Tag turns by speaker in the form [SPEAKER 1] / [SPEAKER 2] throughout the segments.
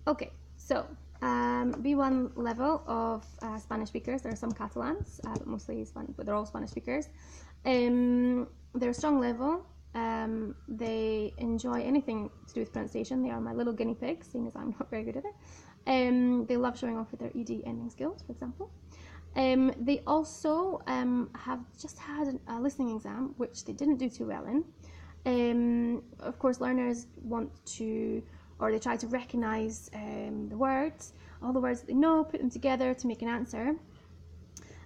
[SPEAKER 1] Okay, so B1 level of Spanish speakers. There are some Catalans, but mostly Spanish, but they're all Spanish speakers. They're a strong level. They enjoy anything to do with pronunciation. They are my little guinea pigs, seeing as I'm not very good at it. They love showing off with their ED ending skills, for example. They also have just had a listening exam, which they didn't do too well in. Of course, learners want to, or they try to recognise the words, all the words that they know, put them together to make an answer.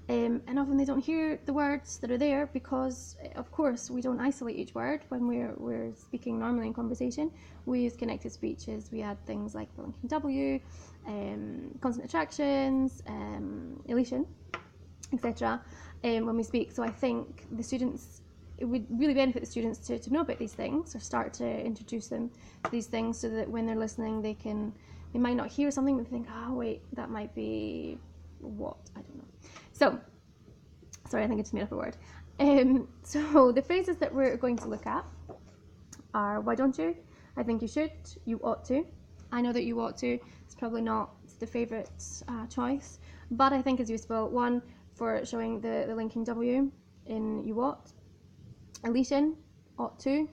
[SPEAKER 1] And often they don't hear the words that are there because, of course, we don't isolate each word when we're speaking normally in conversation. We use connected speeches. We add things like the linking W, consonant attractions, elision, etc. When we speak. So I think the students, it would really benefit the students to know about these things or start to introduce them to these things so that when they're listening, they might not hear something but they think, oh wait, that might be what? I don't know. So, sorry, I think I just made up a word. So the phrases that we're going to look at are why don't you, I think you should, you ought to. I know that you ought to. It's probably not the favourite choice, but I think it's useful. One, for showing the linking W in you ought. Elision, ought to.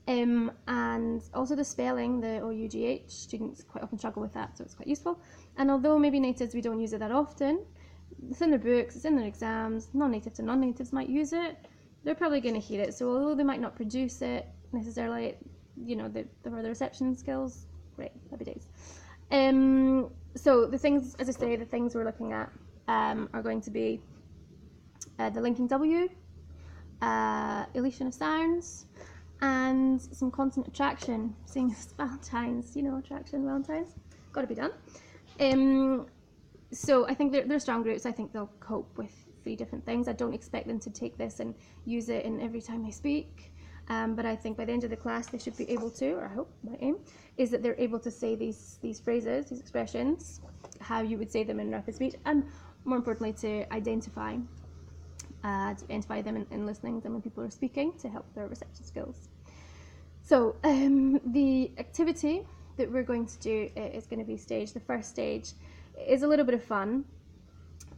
[SPEAKER 1] And also the spelling, the OUGH, students quite often struggle with that, so it's quite useful. And although maybe natives, we don't use it that often, it's in their books, it's in their exams, non-native to non-natives might use it, they're probably going to hear it. So although they might not produce it necessarily, you know, the reception skills, great, happy days. So the things, as I say, the things we're looking at are going to be the linking W, elision of sounds, and some consonant attraction, seeing as Valentine's, you know, attraction, Valentine's, got to be done. So I think they're strong groups. I think they'll cope with 3 different things. I don't expect them to take this and use it in every time they speak, but I think by the end of the class they should be able to, or I hope, my aim, is that they're able to say these phrases, these expressions, how you would say them in rapid speech, and more importantly to identify them in listening to them when people are speaking to help their reception skills. So the activity that we're going to do is going to be the first stage is a little bit of fun.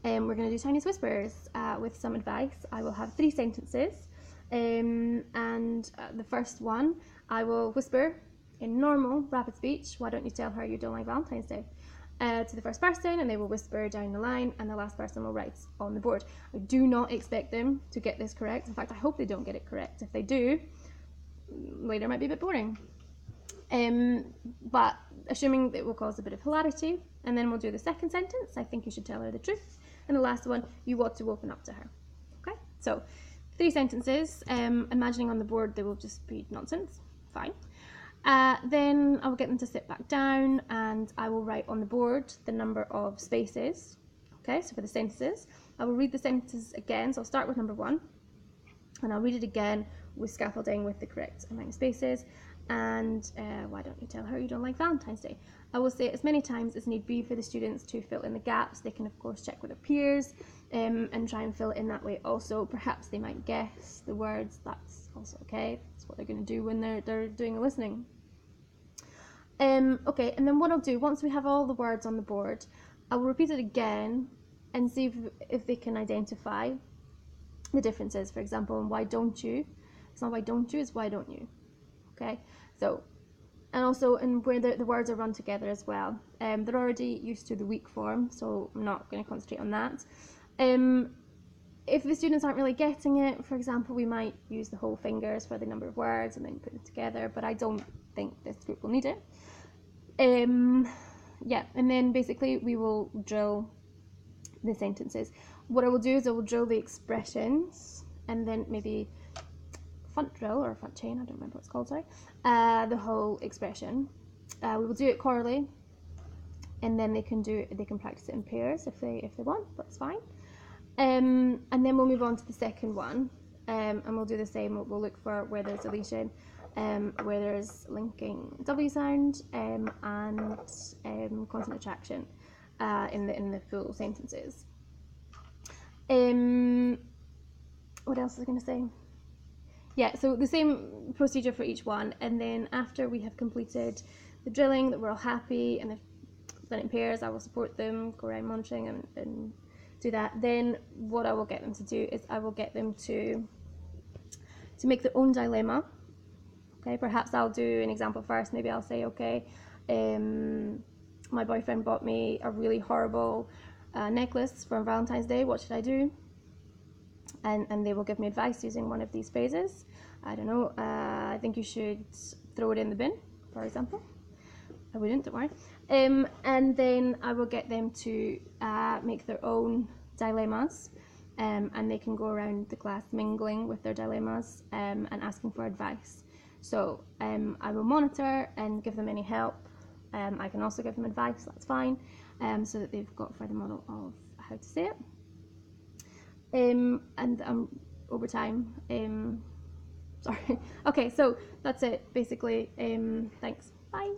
[SPEAKER 1] We're going to do Chinese whispers with some advice. I will have 3 sentences, and the first one I will whisper in normal rapid speech, why don't you tell her you don't like Valentine's Day, to the first person, and they will whisper down the line, and the last person will write on the board. I do not expect them to get this correct. In fact, I hope they don't get it correct. If they do, later might be a bit boring. But assuming that it will cause a bit of hilarity, and then we'll do the second sentence, I think you should tell her the truth, and the last one, you ought to open up to her. Okay, so 3 sentences, imagining on the board they will just be nonsense, fine. Then I will get them to sit back down, and I will write on the board the number of spaces. Okay, so for the sentences, I will read the sentences again, so I'll start with number 1, and I'll read it again with scaffolding with the correct amount of spaces. And why don't you tell her you don't like Valentine's Day? I will say it as many times as need be for the students to fill in the gaps. They can of course check with their peers and try and fill it in that way also. Perhaps they might guess the words, that's also okay. That's what they're going to do when they're doing the listening. Okay, and then what I'll do, once we have all the words on the board, I will repeat it again and see if they can identify the differences. For example, why don't you? It's not why don't you, it's why don't you. Okay, so, and also in where the words are run together as well. They're already used to the weak form, so I'm not going to concentrate on that. If the students aren't really getting it, for example, we might use the whole fingers for the number of words and then put it together, but I don't think this group will need it. Yeah, and then basically we will drill the sentences. What I will do is I will drill the expressions, and then maybe front drill or front chain, I don't remember what it's called, sorry, the whole expression. We will do it quarterly, and then they can practice it in pairs if they want, that's fine. And then we'll move on to the second one, and we'll do the same. We'll look for where there's elision, where there's linking W sound, and consonant attraction in the full sentences. What else was I going to say? Yeah, so the same procedure for each one, and then after we have completed the drilling, that we're all happy, and they've done it in pairs, I will support them, go around monitoring and do that. Then what I will get them to do is I will get them to make their own dilemma. Okay, perhaps I'll do an example first. Maybe I'll say, okay, my boyfriend bought me a really horrible necklace for Valentine's Day. What should I do? And they will give me advice using one of these phrases. I don't know, I think you should throw it in the bin, for example. I wouldn't, don't worry. And then I will get them to make their own dilemmas, and they can go around the class mingling with their dilemmas and asking for advice. So I will monitor and give them any help. I can also give them advice, that's fine, so that they've got a further model of how to say it. And over time, sorry. Okay, so that's it basically. Thanks. Bye.